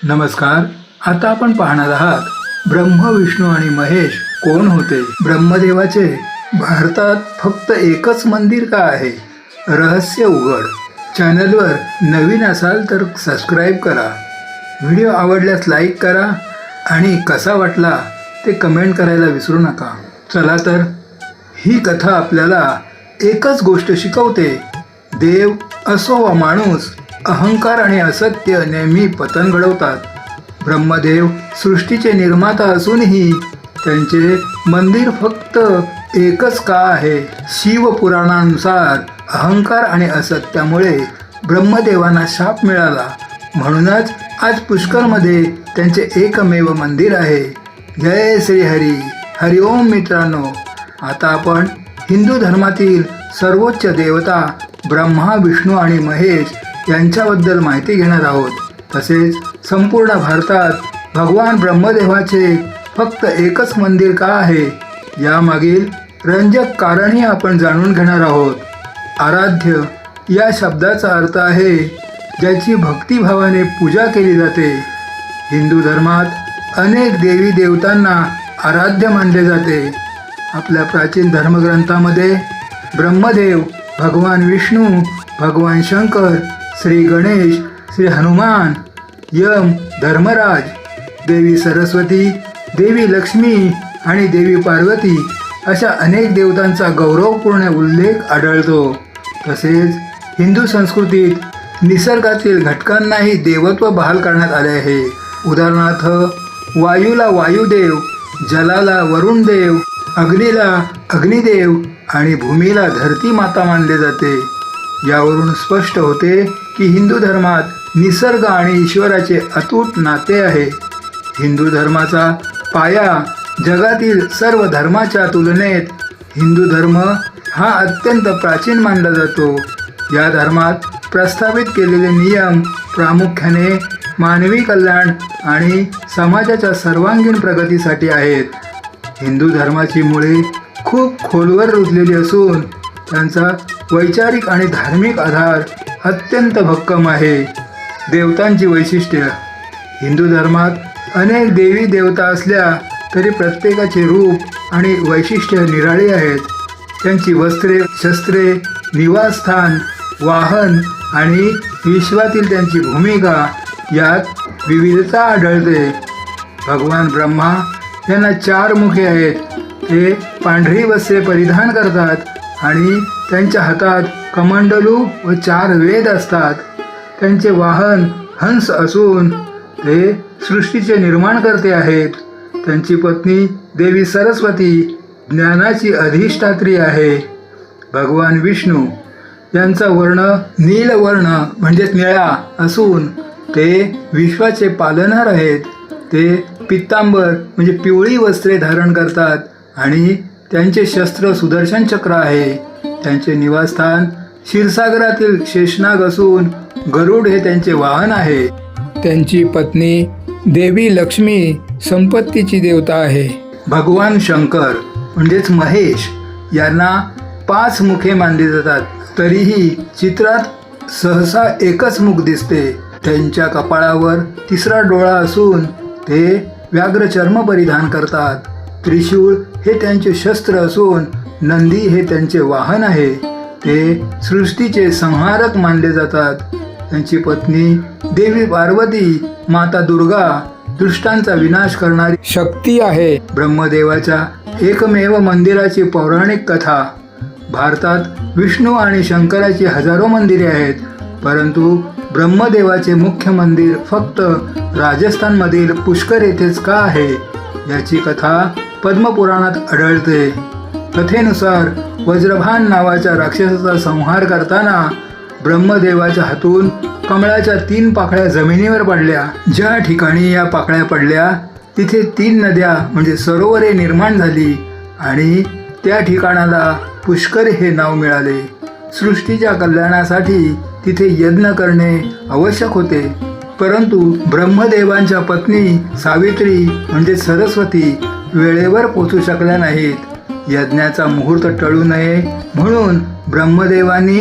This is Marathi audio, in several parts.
नमस्कार. आता आपण पाहणार आहात ब्रह्मा विष्णू आणि महेश कोण होते. ब्रह्मदेवाचे भारतात फक्त एकच मंदिर का आहे? रहस्य उघड. चॅनलवर नवीन असाल तर सबस्क्राईब करा. व्हिडिओ आवडल्यास लाईक करा आणि कसा वाटला ते कमेंट करायला विसरू नका. चला तर, ही कथा आपल्याला एकच गोष्ट शिकवते. देव असो वा माणूस, अहंकार आणि असत्य नेहमी पतन घडवतात. ब्रह्मदेव सृष्टीचे निर्माता असूनही त्यांचे मंदिर फक्त एकच का आहे? शिवपुराणानुसार अहंकार आणि असत्यामुळे ब्रह्मदेवांना शाप मिळाला. म्हणूनच आज पुष्करमध्ये त्यांचे एकमेव मंदिर आहे. जय श्री हरी. हरिओम मित्रांनो, आता आपण हिंदू धर्मातील सर्वोच्च देवता ब्रह्मा विष्णू आणि महेश यांच्याबद्दल माहिती घेणार आहोत. तसेच संपूर्ण भारतात भगवान ब्रह्मदेवाचे फक्त एकच मंदिर का आहे यामागील रंजक कारणही आपण जाणून घेणार आहोत. आराध्य या शब्दाचा अर्थ आहे ज्याची भक्तिभावाने पूजा केली जाते. हिंदू धर्मात अनेक देवी देवतांना आराध्य मानले जाते. आपल्या प्राचीन धर्मग्रंथामध्ये ब्रह्मदेव, भगवान विष्णू, भगवान शंकर, श्री गणेश, श्री हनुमान, यम, धर्मराज, देवी सरस्वती, देवी लक्ष्मी आणि देवी पार्वती अशा अनेक देवतांचा गौरवपूर्ण उल्लेख आढळतो. तसेच हिंदू संस्कृतीत निसर्गातील घटकांनाही देवत्व बहाल करण्यात आले आहे. उदाहरणार्थ, वायूला वायुदेव, जलाला वरुणदेव, अग्नीला अग्निदेव आणि भूमीला धरती माता मानले जाते. यावरून स्पष्ट होते की हिंदू धर्मात निसर्ग आणि ईश्वराचे अतूट नाते आहे. हिंदू धर्माचा पाया जगातील सर्व धर्माच्या तुलनेत हिंदू धर्म हा अत्यंत प्राचीन मानला जातो. या धर्मात प्रस्थापित केलेले नियम प्रामुख्याने मानवी कल्याण आणि समाजाच्या सर्वांगीण प्रगतीसाठी आहेत. हिंदू धर्माची मुळे खूप खोलवर रुजलेली असून त्यांचा वैचारिक आणि धार्मिक आधार अत्यंत भक्कम आहे. देवतांची वैशिष्ट्य. हिंदू धर्मात अनेक देवी देवता असल्या तरी प्रत्येकाचे रूप आणि वैशिष्ट्य निराळे आहेत. त्यांची वस्त्रे, शस्त्रे, निवासस्थान, वाहन आणि विश्वातील त्यांची भूमिका यात विविधता आढळते. भगवान ब्रह्मा यांना 4 मुखे आहेत. ते पांढरी वस्त्रे परिधान करतात आणि त्यांच्या हातात कमंडलू व 4 वेद असतात. त्यांचे वाहन हंस असून ते सृष्टीचे निर्माणकर्ते आहेत. त्यांची पत्नी देवी सरस्वती ज्ञानाची अधिष्ठात्री आहे. भगवान विष्णू यांचा वर्ण नीलवर्ण म्हणजेच निळा असून ते विश्वाचे पालनहार आहेत. ते पित्तांबर म्हणजे पिवळी वस्त्रे धारण करतात आणि त्यांचे शस्त्र सुदर्शन चक्र आहे. त्यांचे निवासस्थान क्षीरसागरातील शेषनाग असून गरुड हे त्यांचे वाहन आहे. त्यांची पत्नी देवी लक्ष्मी संपत्तीची देवता आहे. भगवान शंकर म्हणजेच महेश यांना 5 मुखे मानली जातात. तरीही चित्रात सहसा एकच मुख दिसते. त्यांच्या कपाळावर 3रा डोळा असून ते व्याघ्र चर्म परिधान करतात. त्रिशूळ हे त्यांचे शस्त्र असून नंदी हे त्यांचे वाहन आहे. ते सृष्टीचे संहारक मानले जातात. त्यांची पत्नी देवी पार्वती, माता दुर्गा दुष्टांचा विनाश करणारी शक्ती आहे. ब्रह्मदेवाच्या एकमेव मंदिराची पौराणिक कथा. भारतात विष्णू आणि शंकराची हजारो मंदिरे आहेत, परंतु ब्रह्मदेवाचे मुख्य मंदिर फक्त राजस्थानमधील पुष्कर येथेच का आहे याची कथा पद्मपुराणात आढळते. कथेनुसार वज्रभान नावाच्या राक्षसाचा संहार करताना ब्रह्मदेवाच्या हातून कमळाच्या 3 पाकळ्या जमिनीवर पडल्या. ज्या ठिकाणी या पाकळ्या पडल्या तिथे 3 नद्या म्हणजे सरोवरे निर्माण झाली आणि त्या ठिकाणाला पुष्कर हे नाव मिळाले. सृष्टीच्या कल्याणासाठी तिथे यज्ञ करणे आवश्यक होते, परंतु ब्रह्मदेवांच्या पत्नी सावित्री म्हणजे सरस्वती वेळेवर पोचू शकल्या नाहीत. यज्ञाचा मुहूर्त टळू नये म्हणून ब्रह्मदेवांनी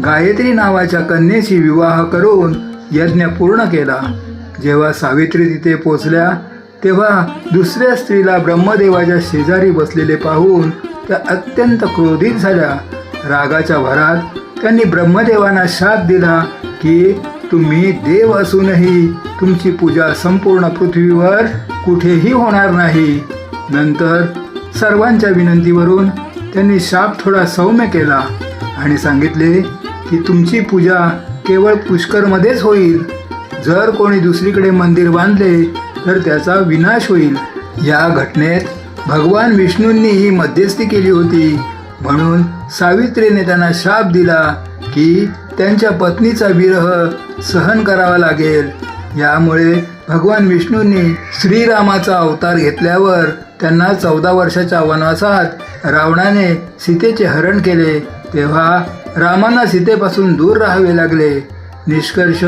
गायत्री नावाच्या कन्येशी विवाह करून यज्ञ पूर्ण केला. जेव्हा सावित्री तिथे पोचल्या तेव्हा दुसऱ्या स्त्रीला ब्रह्मदेवाच्या शेजारी बसलेले पाहून त्या अत्यंत क्रोधित झाल्या. रागाच्या भरात त्यांनी ब्रह्मदेवांना शाप दिला की तुम्ही देव असूनही तुमची पूजा संपूर्ण पृथ्वीवर कुठेही होणार नाही. नंतर सर्वांच्या विनंतीवरून त्यांनी शाप थोडा सौम्य केला आणि सांगितले की तुमची पूजा केवळ पुष्करमध्येच होईल. जर कोणी दुसरीकडे मंदिर बांधले तर त्याचा विनाश होईल. या घटनेत भगवान विष्णूंनीही मध्यस्थी केली होती. म्हणून सावित्रीने त्यांना शाप दिला की त्यांच्या पत्नीचा विरह सहन करावा लागेल. यामुळे भगवान विष्णूंनी श्रीरामाचा अवतार घेतल्यावर त्यांना 14 वर्षाच्या वनवासात रावणाने सीतेचे हरण केले. तेव्हा रामांना सीतेपासून दूर राहावे लागले. निष्कर्ष,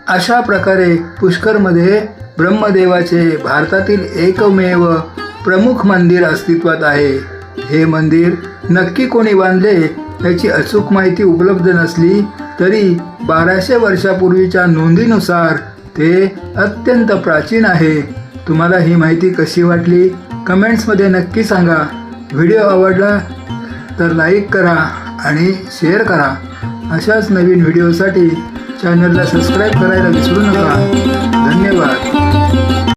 अशा प्रकारे पुष्करमध्ये ब्रह्मदेवाचे भारतातील एकमेव प्रमुख मंदिर अस्तित्वात आहे. हे मंदिर नक्की कोणी बांधले याची अचूक माहिती उपलब्ध नसली तरी 1200 वर्षापूर्वीच्या नोंदीनुसार ते अत्यंत प्राचीन आहे. तुम्हाला ही माहिती कशी वाटली कमेंट्समध्ये नक्की सांगा. व्हिडिओ आवडला तर लाईक करा आणि शेअर करा. अशाच नवीन व्हिडिओसाठी चॅनलला सबस्क्राईब करायला विसरू नका. धन्यवाद.